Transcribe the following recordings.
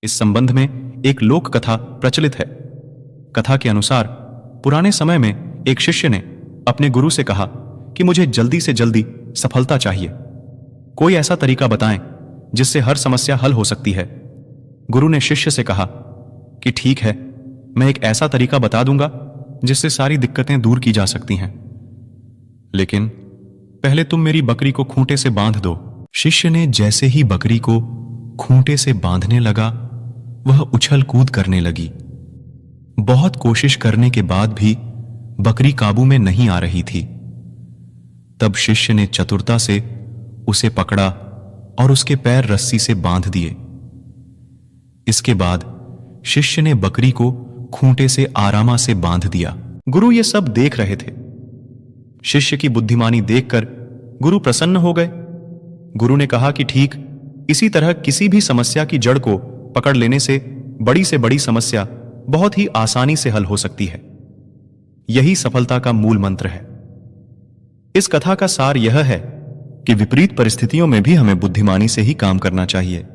इस संबंध में एक लोक कथा प्रचलित है। कथा के अनुसार पुराने समय में एक शिष्य ने अपने गुरु से कहा कि मुझे जल्दी से जल्दी सफलता चाहिए, कोई ऐसा तरीका बताएं जिससे हर समस्या हल हो सकती है। गुरु ने शिष्य से कहा कि ठीक है, मैं एक ऐसा तरीका बता दूंगा जिससे सारी दिक्कतें दूर की जा सकती हैं, लेकिन पहले तुम मेरी बकरी को खूंटे से बांध दो। शिष्य ने जैसे ही बकरी को खूंटे से बांधने लगा, वह उछल कूद करने लगी। बहुत कोशिश करने के बाद भी बकरी काबू में नहीं आ रही थी। तब शिष्य ने चतुरता से उसे पकड़ा और उसके पैर रस्सी से बांध दिए। इसके बाद शिष्य ने बकरी को खूंटे से आरामा से बांध दिया। गुरु ये सब देख रहे थे। शिष्य की बुद्धिमानी देखकर गुरु प्रसन्न हो गए। गुरु ने कहा कि ठीक इसी तरह किसी भी समस्या की जड़ को पकड़ लेने से बड़ी समस्या बहुत ही आसानी से हल हो सकती है। यही सफलता का मूल मंत्र है। इस कथा का सार यह है कि विपरीत परिस्थितियों में भी हमें बुद्धिमानी से ही काम करना चाहिए।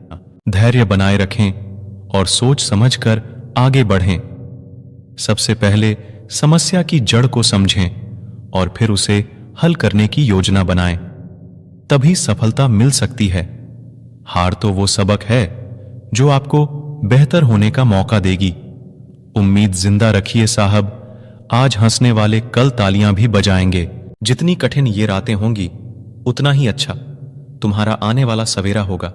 धैर्य बनाए रखें और सोच समझकर आगे बढ़ें। सबसे पहले समस्या की जड़ को समझें और फिर उसे हल करने की योजना बनाएं। तभी सफलता मिल सकती है। हार तो वो सबक है जो आपको बेहतर होने का मौका देगी। उम्मीद जिंदा रखिए साहब, आज हंसने वाले कल तालियां भी बजाएंगे। जितनी कठिन ये रातें होंगी उतना ही अच्छा तुम्हारा आने वाला सवेरा होगा।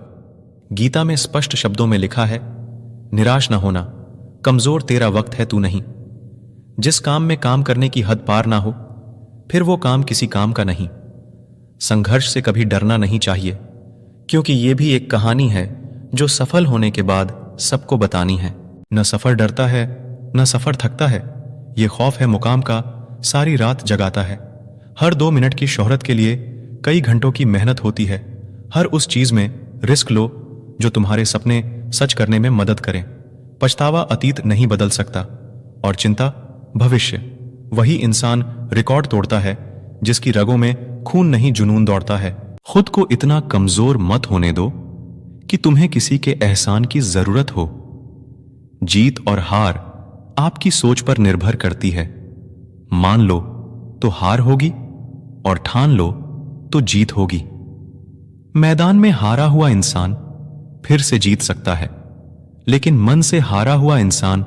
गीता में स्पष्ट शब्दों में लिखा है, निराश न होना, कमजोर तेरा वक्त है तू नहीं। जिस काम में काम करने की हद पार ना हो, फिर वो काम किसी काम का नहीं। संघर्ष से कभी डरना नहीं चाहिए, क्योंकि ये भी एक कहानी है जो सफल होने के बाद सबको बतानी है। न सफर डरता है न सफर थकता है, ये खौफ है मुकाम का सारी रात जगाता है। हर 2 मिनट की शोहरत के लिए कई घंटों की मेहनत होती है। हर उस चीज में रिस्क लो जो तुम्हारे सपने सच करने में मदद करें। पछतावा अतीत नहीं बदल सकता और चिंता भविष्य। वही इंसान रिकॉर्ड तोड़ता है जिसकी रगों में खून नहीं जुनून दौड़ता है। खुद को इतना कमजोर मत होने दो कि तुम्हें किसी के एहसान की जरूरत हो। जीत और हार आपकी सोच पर निर्भर करती है। मान लो तो हार होगी और ठान लो तो जीत होगी। मैदान में हारा हुआ इंसान फिर से जीत सकता है, लेकिन मन से हारा हुआ इंसान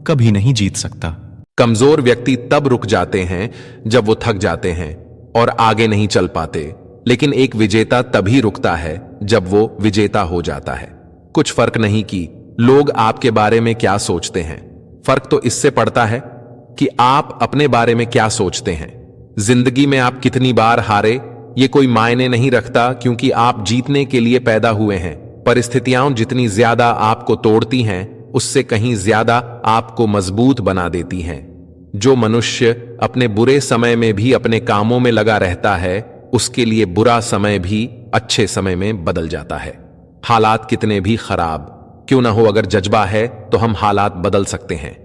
कभी नहीं जीत सकता। कमजोर व्यक्ति तब रुक जाते हैं जब वो थक जाते हैं और आगे नहीं चल पाते, लेकिन एक विजेता तभी रुकता है जब वो विजेता हो जाता है। कुछ फर्क नहीं कि लोग आपके बारे में क्या सोचते हैं, फर्क तो इससे पड़ता है कि आप अपने बारे में क्या सोचते हैं। जिंदगी में आप कितनी बार हारे ये कोई मायने नहीं रखता, क्योंकि आप जीतने के लिए पैदा हुए हैं। परिस्थितियां जितनी ज्यादा आपको तोड़ती हैं, उससे कहीं ज्यादा आपको मजबूत बना देती हैं। जो मनुष्य अपने बुरे समय में भी अपने कामों में लगा रहता है, उसके लिए बुरा समय भी अच्छे समय में बदल जाता है। हालात कितने भी खराब क्यों ना हो, अगर जज्बा है तो हम हालात बदल सकते हैं।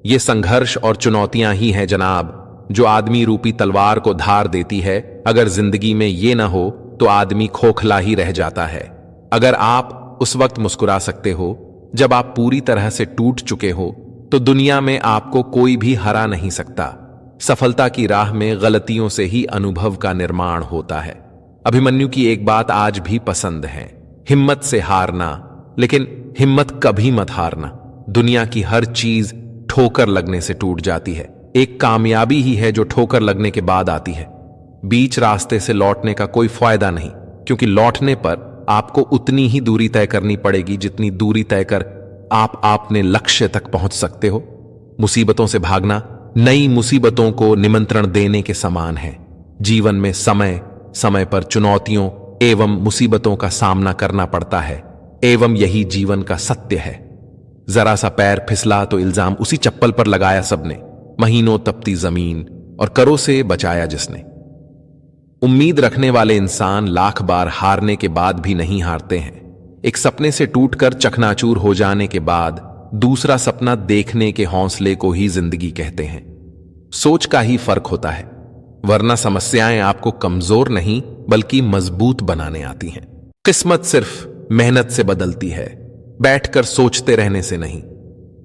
ये संघर्ष और चुनौतियां ही हैं जनाब, जो आदमी रूपी तलवार को धार देती है। अगर जिंदगी में ये ना हो तो आदमी खोखला ही रह जाता है। अगर आप उस वक्त मुस्कुरा सकते हो जब आप पूरी तरह से टूट चुके हो, तो दुनिया में आपको कोई भी हरा नहीं सकता। सफलता की राह में गलतियों से ही अनुभव का निर्माण होता है। अभिमन्यु की एक बात आज भी पसंद है, हिम्मत से हारना, लेकिन हिम्मत कभी मत हारना। दुनिया की हर चीज ठोकर लगने से टूट जाती है। एक कामयाबी ही है जो ठोकर लगने के बाद आती है। बीच रास्ते से लौटने का कोई फायदा नहीं, क्योंकि लौटने पर आपको उतनी ही दूरी तय करनी पड़ेगी जितनी दूरी तय कर आप अपने लक्ष्य तक पहुंच सकते हो। मुसीबतों से भागना नई मुसीबतों को निमंत्रण देने के समान है। जीवन में समय समय पर चुनौतियों एवं मुसीबतों का सामना करना पड़ता है, एवं यही जीवन का सत्य है। जरा सा पैर फिसला तो इल्जाम उसी चप्पल पर लगाया सबने। महीनों तपती जमीन और करों से बचाया जिसने। उम्मीद रखने वाले इंसान लाख बार हारने के बाद भी नहीं हारते हैं। एक सपने से टूटकर चकनाचूर हो जाने के बाद दूसरा सपना देखने के हौसले को ही जिंदगी कहते हैं। सोच का ही फर्क होता है, वरना समस्याएं आपको कमजोर नहीं बल्कि मजबूत बनाने आती हैं। किस्मत सिर्फ मेहनत से बदलती है, बैठकर सोचते रहने से नहीं।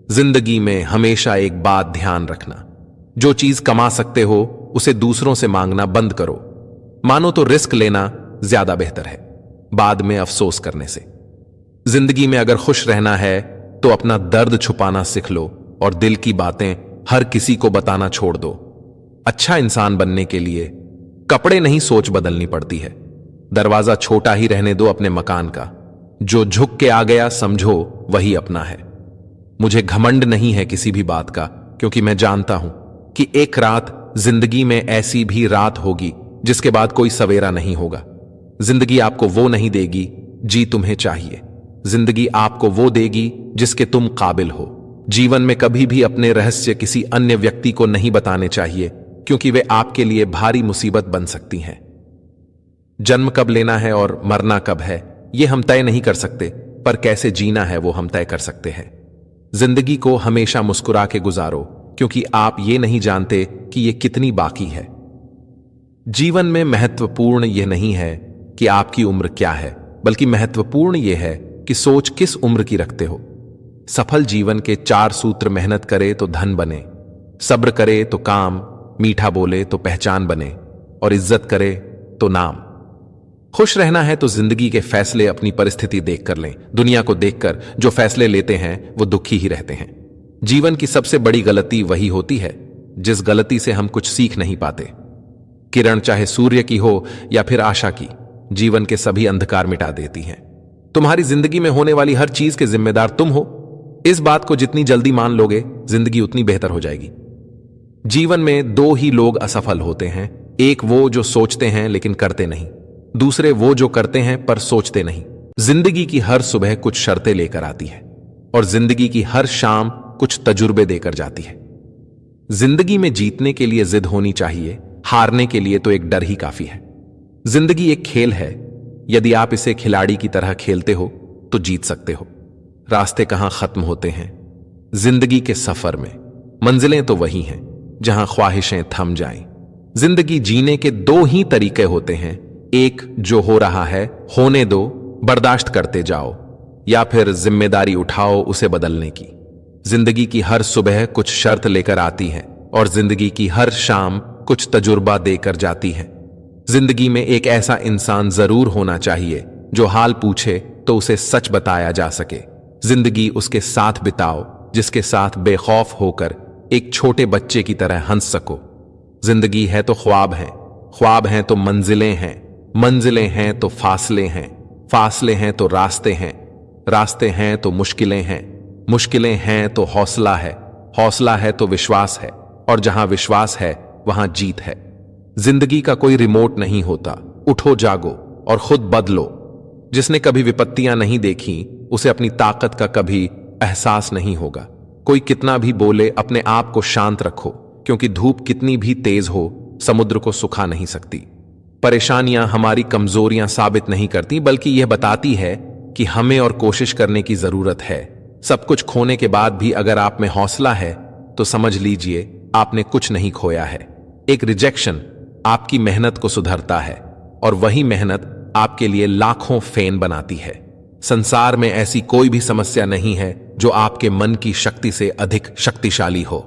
जिंदगी में हमेशा एक बात ध्यान रखना, जो चीज कमा सकते हो उसे दूसरों से मांगना बंद करो। मानो तो रिस्क लेना ज्यादा बेहतर है बाद में अफसोस करने से। जिंदगी में अगर खुश रहना है तो अपना दर्द छुपाना सीख लो और दिल की बातें हर किसी को बताना छोड़ दो। अच्छा इंसान बनने के लिए कपड़े नहीं, सोच बदलनी पड़ती है। दरवाजा छोटा ही रहने दो अपने मकान का, जो झुक के आ गया समझो वही अपना है। मुझे घमंड नहीं है किसी भी बात का, क्योंकि मैं जानता हूं कि एक रात जिंदगी में ऐसी भी रात होगी जिसके बाद कोई सवेरा नहीं होगा। जिंदगी आपको वो नहीं देगी जी तुम्हें चाहिए, जिंदगी आपको वो देगी जिसके तुम काबिल हो। जीवन में कभी भी अपने रहस्य किसी अन्य व्यक्ति को नहीं बताने चाहिए, क्योंकि वे आपके लिए भारी मुसीबत बन सकती हैं। जन्म कब लेना है और मरना कब है यह हम तय नहीं कर सकते, पर कैसे जीना है वो हम तय कर सकते हैं। जिंदगी को हमेशा मुस्कुरा के गुजारो, क्योंकि आप ये नहीं जानते कि ये कितनी बाकी है। जीवन में महत्वपूर्ण यह नहीं है कि आपकी उम्र क्या है, बल्कि महत्वपूर्ण यह है कि सोच किस उम्र की रखते हो। सफल जीवन के 4 सूत्र: मेहनत करे तो धन बने, सब्र करे तो काम, मीठा बोले तो पहचान बने, और इज्जत करे तो नाम। खुश रहना है तो जिंदगी के फैसले अपनी परिस्थिति देखकर लें। दुनिया को देखकर जो फैसले लेते हैं वो दुखी ही रहते हैं। जीवन की सबसे बड़ी गलती वही होती है जिस गलती से हम कुछ सीख नहीं पाते। किरण चाहे सूर्य की हो या फिर आशा की, जीवन के सभी अंधकार मिटा देती हैं। तुम्हारी जिंदगी में होने वाली हर चीज के जिम्मेदार तुम हो। इस बात को जितनी जल्दी मान लोगे, जिंदगी उतनी बेहतर हो जाएगी। जीवन में 2 ही लोग असफल होते हैं, एक वो जो सोचते हैं लेकिन करते नहीं, दूसरे वो जो करते हैं पर सोचते नहीं। जिंदगी की हर सुबह कुछ शर्तें लेकर आती है और जिंदगी की हर शाम कुछ तजुर्बे देकर जाती है। जिंदगी में जीतने के लिए जिद होनी चाहिए, हारने के लिए तो एक डर ही काफी है। जिंदगी एक खेल है, यदि आप इसे खिलाड़ी की तरह खेलते हो तो जीत सकते हो। रास्ते कहां खत्म होते हैं जिंदगी के सफर में, मंजिलें तो वही हैं जहां ख्वाहिशें थम जाएं। जिंदगी जीने के 2 ही तरीके होते हैं, एक जो हो रहा है होने दो, बर्दाश्त करते जाओ, या फिर जिम्मेदारी उठाओ उसे बदलने की। जिंदगी की हर सुबह कुछ शर्त लेकर आती है और जिंदगी की हर शाम कुछ तजुर्बा देकर जाती है। जिंदगी में एक ऐसा इंसान जरूर होना चाहिए जो हाल पूछे तो उसे सच बताया जा सके। जिंदगी उसके साथ बिताओ जिसके साथ बेखौफ होकर एक छोटे बच्चे की तरह हंस सको। जिंदगी है तो ख्वाब है, ख्वाब हैं तो मंजिलें हैं, मंजिलें हैं तो फासले हैं, फासले हैं तो रास्ते हैं, रास्ते हैं तो मुश्किलें हैं, मुश्किलें हैं तो हौसला है, हौसला है तो विश्वास है, और जहां विश्वास है वहां जीत है। जिंदगी का कोई रिमोट नहीं होता, उठो जागो और खुद बदलो। जिसने कभी विपत्तियां नहीं देखी उसे अपनी ताकत का कभी एहसास नहीं होगा। कोई कितना भी बोले अपने आप को शांत रखो, क्योंकि धूप कितनी भी तेज हो समुद्र को सुखा नहीं सकती। परेशानियां हमारी कमजोरियां साबित नहीं करती, बल्कि यह बताती है कि हमें और कोशिश करने की जरूरत है। सब कुछ खोने के बाद भी अगर आप में हौसला है तो समझ लीजिए आपने कुछ नहीं खोया है। एक रिजेक्शन आपकी मेहनत को सुधरता है और वही मेहनत आपके लिए लाखों फैन बनाती है। संसार में ऐसी कोई भी समस्या नहीं है जो आपके मन की शक्ति से अधिक शक्तिशाली हो।